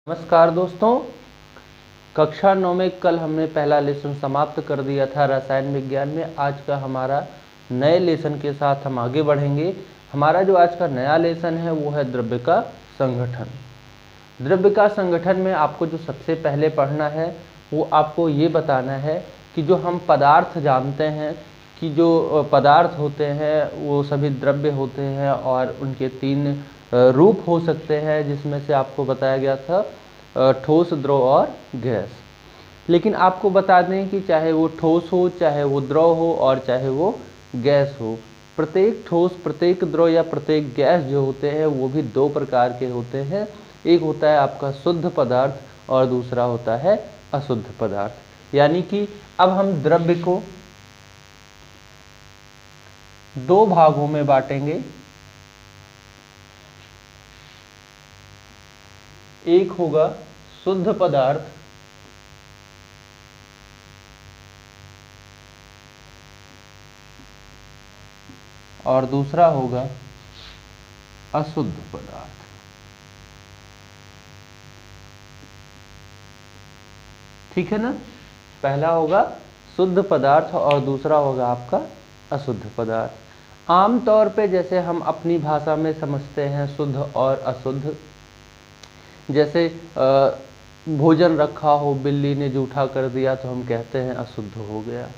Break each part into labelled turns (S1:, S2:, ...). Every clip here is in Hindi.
S1: नमस्कार दोस्तों, कक्षा 9 में कल हमने पहला लेसन समाप्त कर दिया था रसायन विज्ञान में। आज का हमारा नए लेसन के साथ हम आगे बढ़ेंगे। हमारा जो आज का नया लेसन है वो है द्रव्य का संगठन। द्रव्य का संगठन में आपको जो सबसे पहले पढ़ना है वो आपको ये बताना है कि जो हम पदार्थ जानते हैं कि जो पदार्थ होते हैं वो सभी द्रव्य होते हैं और उनके तीन रूप हो सकते हैं, जिसमें से आपको बताया गया था ठोस, द्रव और गैस। लेकिन आपको बता दें कि चाहे वो ठोस हो, चाहे वो द्रव हो और चाहे वो गैस हो, प्रत्येक ठोस, प्रत्येक द्रव या प्रत्येक गैस जो होते हैं वो भी दो प्रकार के होते हैं। एक होता है आपका शुद्ध पदार्थ और दूसरा होता है अशुद्ध पदार्थ। यानी कि अब हम द्रव्य को दो भागों में बांटेंगे। एक होगा शुद्ध पदार्थ और दूसरा होगा अशुद्ध पदार्थ। ठीक है ना? पहला होगा शुद्ध पदार्थ और दूसरा होगा आपका अशुद्ध पदार्थ। आम तौर पे जैसे हम अपनी भाषा में समझते हैं शुद्ध और अशुद्ध, जैसे भोजन रखा हो, बिल्ली ने जूठा कर दिया तो हम कहते हैं अशुद्ध हो गया,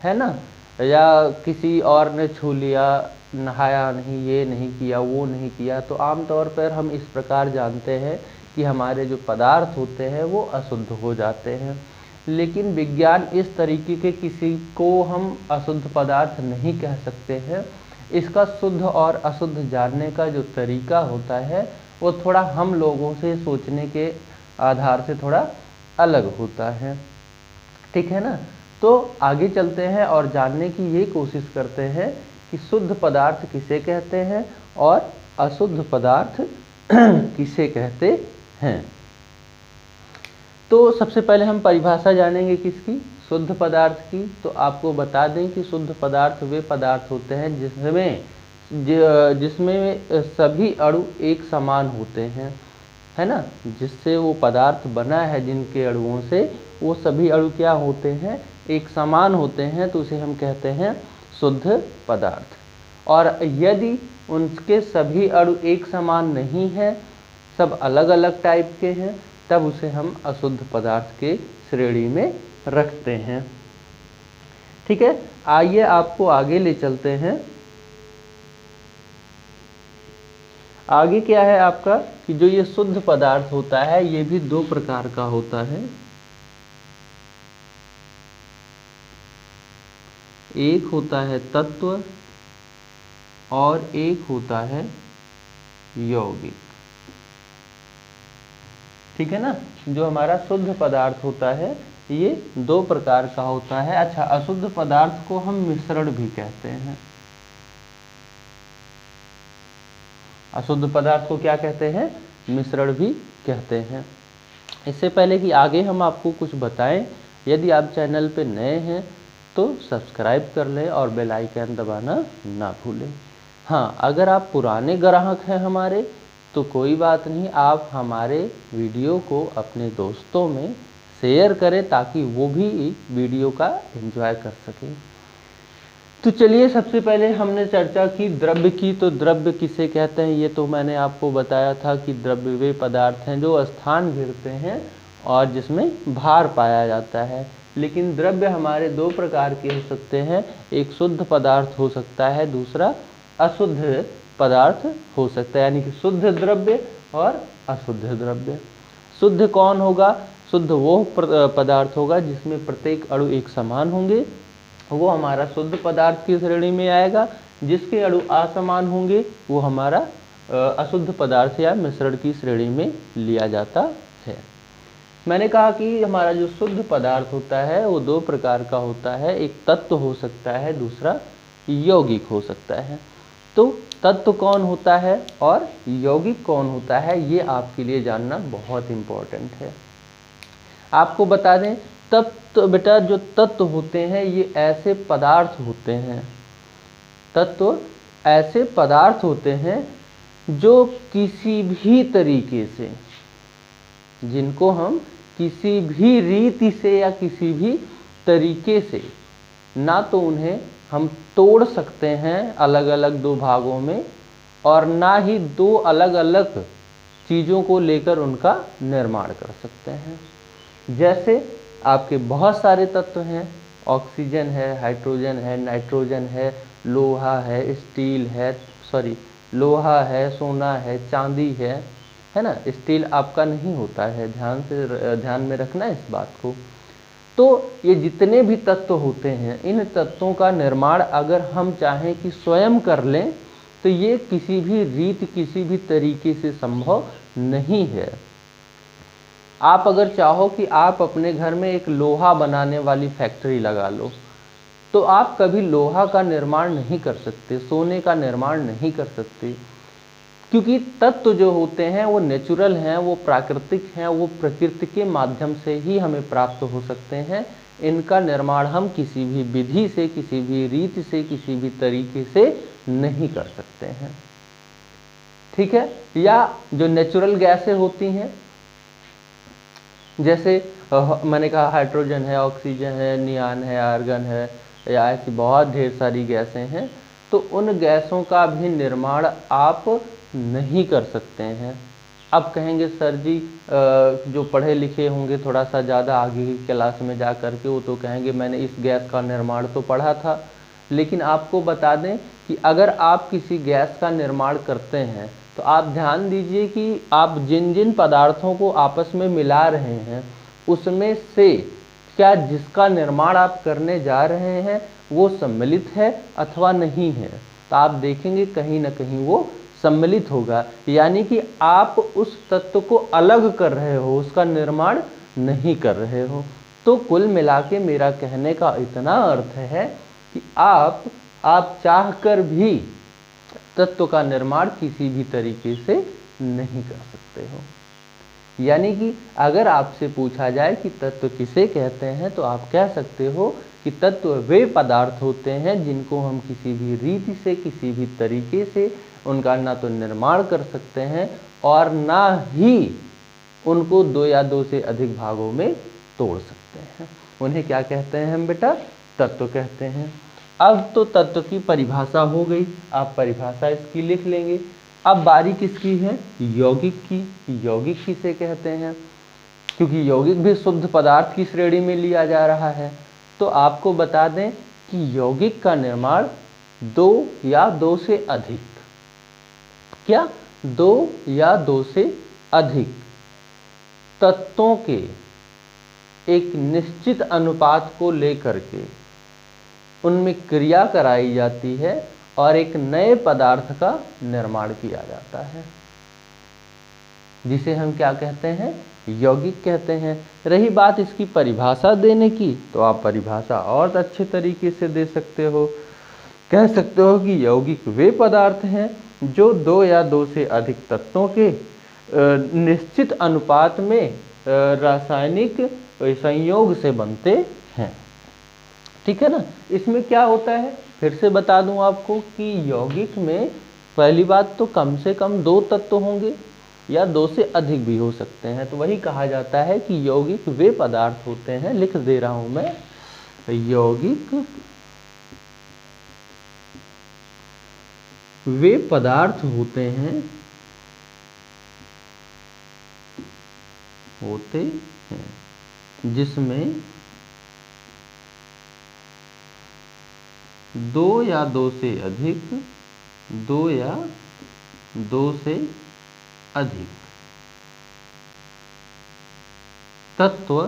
S1: है ना? या किसी और ने छू लिया, नहाया नहीं, ये नहीं किया, वो नहीं किया, तो आम तौर पर हम इस प्रकार जानते हैं कि हमारे जो पदार्थ होते हैं वो अशुद्ध हो जाते हैं। लेकिन विज्ञान इस तरीके के किसी को हम अशुद्ध पदार्थ नहीं कह सकते हैं। इसका शुद्ध और अशुद्ध जानने का जो तरीका होता है वो थोड़ा हम लोगों से सोचने के आधार से थोड़ा अलग होता है। ठीक है ना? तो आगे चलते हैं और जानने की ये कोशिश करते हैं कि शुद्ध पदार्थ किसे कहते हैं और अशुद्ध पदार्थ किसे कहते हैं। तो सबसे पहले हम परिभाषा जानेंगे किसकी? शुद्ध पदार्थ की। तो आपको बता दें कि शुद्ध पदार्थ वे पदार्थ होते हैं जिसमें सभी अणु एक समान होते हैं, है ना? जिससे वो पदार्थ बना है, जिनके अणुओं से वो सभी अणु क्या होते हैं? एक समान होते हैं, तो उसे हम कहते हैं शुद्ध पदार्थ। और यदि उनके सभी अणु एक समान नहीं हैं, सब अलग अलग टाइप के हैं, तब उसे हम अशुद्ध पदार्थ के श्रेणी में रखते हैं। ठीक है, आइए आपको आगे ले चलते हैं। आगे क्या है आपका कि जो ये शुद्ध पदार्थ होता है ये भी दो प्रकार का होता है। एक होता है तत्व और एक होता है यौगिक। ठीक है ना? जो हमारा शुद्ध पदार्थ होता है ये दो प्रकार का होता है। अच्छा, अशुद्ध पदार्थ को हम मिश्रण भी कहते हैं। अशुद्ध पदार्थ को क्या कहते हैं? मिश्रण भी कहते हैं। इससे पहले कि आगे हम आपको कुछ बताएं, यदि आप चैनल पे नए हैं तो सब्सक्राइब कर लें और बेल आइकन दबाना ना भूलें। हाँ, अगर आप पुराने ग्राहक हैं हमारे तो कोई बात नहीं, आप हमारे वीडियो को अपने दोस्तों में शेयर करें ताकि वो भी वीडियो का एंजॉय कर सकें। तो चलिए, सबसे पहले हमने चर्चा की द्रव्य की। तो द्रव्य किसे कहते हैं ये तो मैंने आपको बताया था कि द्रव्य वे पदार्थ हैं जो स्थान घेरते हैं और जिसमें भार पाया जाता है। लेकिन द्रव्य हमारे दो प्रकार के हो सकते हैं, एक शुद्ध पदार्थ हो सकता है, दूसरा अशुद्ध पदार्थ हो सकता है। यानी कि शुद्ध द्रव्य और अशुद्ध द्रव्य। शुद्ध कौन होगा? शुद्ध वो पदार्थ होगा जिसमें प्रत्येक अणु एक समान होंगे, वो हमारा शुद्ध पदार्थ की श्रेणी में आएगा। जिसके अणु असमान होंगे वो हमारा अशुद्ध पदार्थ या मिश्रण की श्रेणी में लिया जाता है। मैंने कहा कि हमारा जो शुद्ध पदार्थ होता है वो दो प्रकार का होता है, एक तत्व हो सकता है, दूसरा यौगिक हो सकता है। तो तत्व कौन होता है और यौगिक कौन होता है ये आपके लिए जानना बहुत इम्पोर्टेंट है। आपको बता दें, तत्व बेटा, जो तत्व होते हैं ये ऐसे पदार्थ होते हैं, तत्व ऐसे पदार्थ होते हैं जो किसी भी तरीके से जिनको हम किसी भी रीति से या किसी भी तरीके से ना तो उन्हें हम तोड़ सकते हैं अलग अलग दो भागों में, और ना ही दो अलग अलग चीज़ों को लेकर उनका निर्माण कर सकते हैं। जैसे आपके बहुत सारे तत्व हैं, ऑक्सीजन है, हाइड्रोजन है, नाइट्रोजन है, लोहा है, स्टील है, लोहा है, सोना है, चांदी है ना। स्टील आपका नहीं होता है, ध्यान में रखना इस बात को। तो ये जितने भी तत्व होते हैं, इन तत्वों का निर्माण अगर हम चाहें कि स्वयं कर लें तो ये किसी भी रीति, किसी भी तरीके से संभव नहीं है। आप अगर चाहो कि आप अपने घर में एक लोहा बनाने वाली फैक्ट्री लगा लो, तो आप कभी लोहा का निर्माण नहीं कर सकते, सोने का निर्माण नहीं कर सकते, क्योंकि तत्व जो होते हैं वो नेचुरल हैं, वो प्राकृतिक हैं, वो प्रकृति के माध्यम से ही हमें प्राप्त हो सकते हैं। इनका निर्माण हम किसी भी विधि से, किसी भी रीति से, किसी भी तरीके से नहीं कर सकते हैं, ठीक है। या जो नेचुरल गैसें होती हैं, जैसे मैंने कहा हाइड्रोजन है, ऑक्सीजन है, नियान है, आर्गन है, या ऐसी बहुत ढेर सारी गैसें हैं, तो उन गैसों का भी निर्माण आप नहीं कर सकते हैं। अब कहेंगे सर जी जो पढ़े लिखे होंगे थोड़ा सा ज़्यादा आगे की क्लास में जा कर के, वो तो कहेंगे मैंने इस गैस का निर्माण तो पढ़ा था। लेकिन आपको बता दें कि अगर आप किसी गैस का निर्माण करते हैं तो आप ध्यान दीजिए कि आप जिन जिन पदार्थों को आपस में मिला रहे हैं उसमें से क्या जिसका निर्माण आप करने जा रहे हैं वो सम्मिलित है अथवा नहीं है। तो आप देखेंगे कहीं ना कहीं वो सम्मिलित होगा, यानी कि आप उस तत्व को अलग कर रहे हो, उसका निर्माण नहीं कर रहे हो। तो कुल मिला के मेरा कहने का इतना अर्थ है कि आप चाहकर भी तत्व का निर्माण किसी भी तरीके से नहीं कर सकते हो। यानी कि अगर आपसे पूछा जाए कि तत्व किसे कहते हैं, तो आप कह सकते हो कि तत्व वे पदार्थ होते हैं जिनको हम किसी भी रीति से, किसी भी तरीके से उनका ना तो निर्माण कर सकते हैं और ना ही उनको दो या दो से अधिक भागों में तोड़ सकते हैं। उन्हें क्या कहते हैं हम बेटा? तत्व कहते हैं। अब तो तत्व की परिभाषा हो गई, आप परिभाषा इसकी लिख लेंगे। अब बारी किसकी है? यौगिक की। यौगिक किसे कहते हैं? क्योंकि यौगिक भी शुद्ध पदार्थ की श्रेणी में लिया जा रहा है, तो आपको बता दें कि यौगिक का निर्माण दो या दो से अधिक, क्या दो या दो से अधिक तत्वों के एक निश्चित अनुपात को लेकर के उनमें क्रिया कराई जाती है और एक नए पदार्थ का निर्माण किया जाता है, जिसे हम क्या कहते हैं? यौगिक कहते हैं। रही बात इसकी परिभाषा देने की, तो आप परिभाषा और अच्छे तरीके से दे सकते हो। कह सकते हो कि यौगिक वे पदार्थ हैं जो दो या दो से अधिक तत्वों के निश्चित अनुपात में रासायनिक संयोग से बनते हैं, ठीक है ना। इसमें क्या होता है, फिर से बता दूं आपको कि यौगिक में पहली बात तो कम से कम दो तत्व होंगे या दो से अधिक भी हो सकते हैं, तो वही कहा जाता है कि यौगिक वे पदार्थ होते हैं। लिख दे रहा हूं मैं, यौगिक वे पदार्थ होते हैं जिसमें दो या दो से अधिक, दो या दो से अधिक तत्व,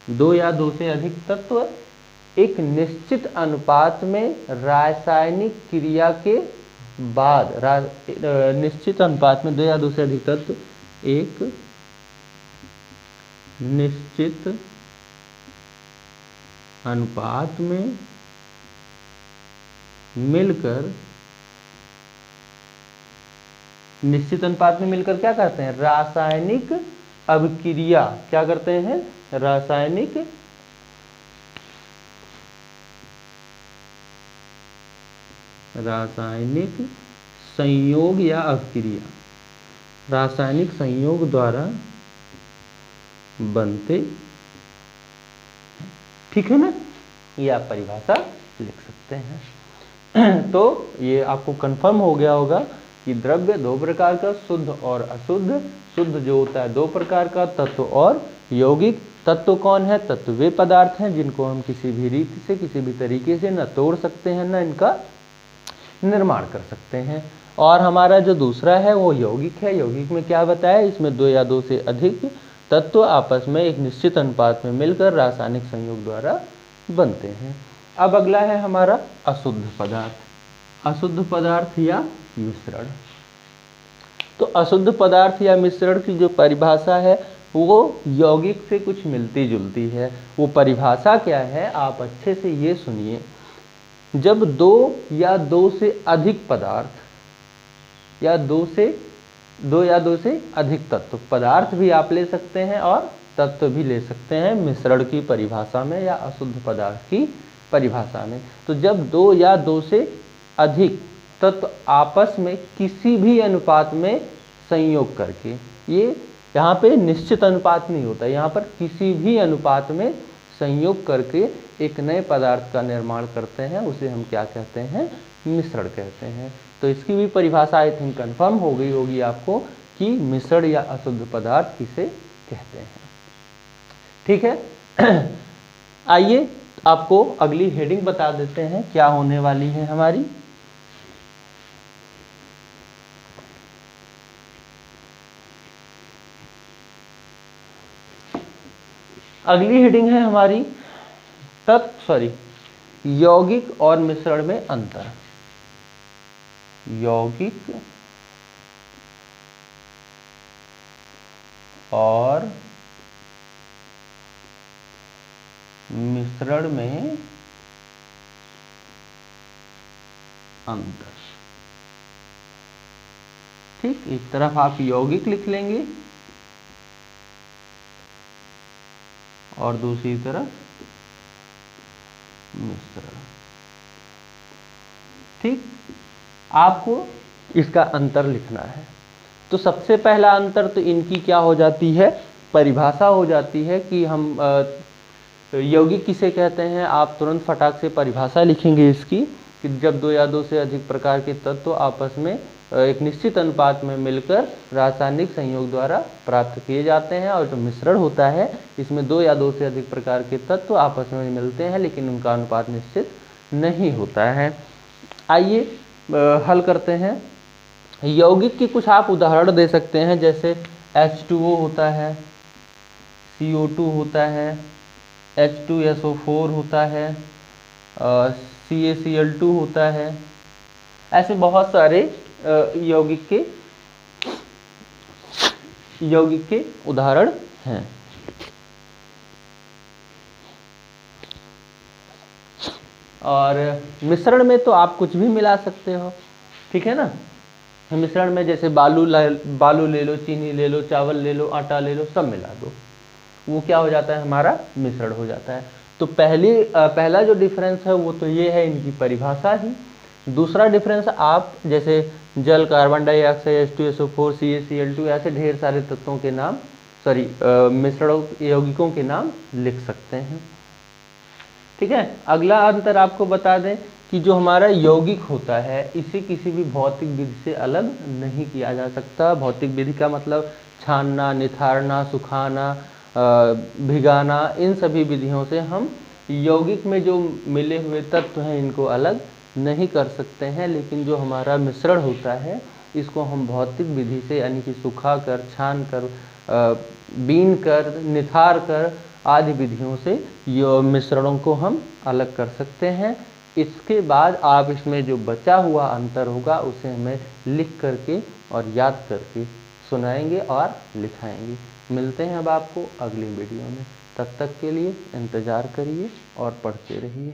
S1: दो या दो से अधिक तत्व एक निश्चित अनुपात में रासायनिक क्रिया के बाद, निश्चित अनुपात में दो या दो से अधिक तत्व एक निश्चित अनुपात में मिलकर, निश्चित अनुपात में मिलकर क्या करते हैं? रासायनिक अभिक्रिया। क्या करते हैं? रासायनिक संयोग या अभिक्रिया। रासायनिक संयोग द्वारा बनते, ठीक है ना, ये आप परिभाषा लिख सकते हैं। तो ये आपको कंफर्म हो गया होगा कि द्रव्य दो प्रकार का, शुद्ध और अशुद्ध। शुद्ध जो होता है दो प्रकार का, तत्व और यौगिक। तत्व कौन है? तत्व वे पदार्थ हैं जिनको हम किसी भी रीति से, किसी भी तरीके से न तोड़ सकते हैं, न इनका निर्माण कर सकते हैं। और हमारा जो दूसरा है वो यौगिक है। यौगिक में क्या बताया? इसमें दो या दो से अधिक तत्व आपस में एक निश्चित अनुपात में मिलकर रासायनिक संयोग द्वारा बनते हैं। अब अगला है हमारा अशुद्ध पदार्थ। अशुद्ध पदार्थ या मिश्रण। तो अशुद्ध पदार्थ या मिश्रण की जो परिभाषा है वो यौगिक से कुछ मिलती जुलती है। वो परिभाषा क्या है, आप अच्छे से ये सुनिए। जब दो या दो से अधिक पदार्थ या दो या दो से अधिक तत्व, पदार्थ भी आप ले सकते हैं और तत्व भी ले सकते हैं मिश्रण की परिभाषा में या अशुद्ध पदार्थ की परिभाषा में। तो जब दो या दो से अधिक तत्व आपस में किसी भी अनुपात में संयोग करके, ये यहाँ पे निश्चित अनुपात नहीं होता, यहाँ पर किसी भी अनुपात में संयोग करके एक नए पदार्थ का निर्माण करते हैं, उसे हम क्या कहते हैं? मिश्रण कहते हैं। तो इसकी भी परिभाषा आई थिंक कंफर्म हो गई होगी आपको कि मिश्रण या अशुद्ध पदार्थ किसे कहते हैं। ठीक है। आइए आपको अगली हेडिंग बता देते हैं क्या होने वाली है हमारी। अगली हेडिंग है हमारी यौगिक और मिश्रण में अंतर। यौगिक और मिश्रण में अंतर। ठीक, एक तरफ आप यौगिक लिख लेंगे और दूसरी तरफ मिश्रण। ठीक, आपको इसका अंतर लिखना है। तो सबसे पहला अंतर तो इनकी क्या हो जाती है? परिभाषा हो जाती है कि हम यौगिक किसे कहते हैं। आप तुरंत फटाक से परिभाषा लिखेंगे इसकी कि जब दो या दो से अधिक प्रकार के तत्व आपस में एक निश्चित अनुपात में मिलकर रासायनिक संयोग द्वारा प्राप्त किए जाते हैं। और जो मिश्रण होता है इसमें दो या दो से अधिक प्रकार के तत्व आपस में मिलते हैं लेकिन उनका अनुपात निश्चित नहीं होता है। आइए हल करते हैं। यौगिक की कुछ आप उदाहरण दे सकते हैं, जैसे H2O होता है, CO2 होता है, H2SO4 होता है, CaCl2 होता है। ऐसे बहुत सारे यौगिक के उदाहरण हैं। और मिश्रण में तो आप कुछ भी मिला सकते हो, ठीक है ना। मिश्रण में जैसे बालू ले लो, चीनी ले लो, चावल ले लो, आटा ले लो, सब मिला दो, वो क्या हो जाता है? हमारा मिश्रण हो जाता है। तो पहला जो डिफरेंस है वो तो ये है इनकी परिभाषा ही। दूसरा डिफरेंस, आप जैसे जल, कार्बन डाइऑक्साइड, H2SO4, CaCl2 ऐसे ढेर सारे तत्वों के नाम, मिश्रणों यौगिकों के नाम लिख सकते हैं। ठीक है। अगला अंतर आपको बता दें कि जो हमारा यौगिक होता है इसे किसी भी भौतिक विधि से अलग नहीं किया जा सकता। भौतिक विधि का मतलब छानना, निथारना, सुखाना, भिगाना, इन सभी विधियों से हम यौगिक में जो मिले हुए तत्व हैं इनको अलग नहीं कर सकते हैं। लेकिन जो हमारा मिश्रण होता है इसको हम भौतिक विधि से, यानी कि सुखा कर, छान कर, बीन कर, निथार कर आदि विधियों से मिश्रणों को हम अलग कर सकते हैं। इसके बाद आप इसमें जो बचा हुआ अंतर होगा उसे हमें लिख करके और याद करके सुनाएंगे और लिखाएंगे। मिलते हैं अब आपको अगली वीडियो में। तब तक के लिए इंतज़ार करिए और पढ़ते रहिए।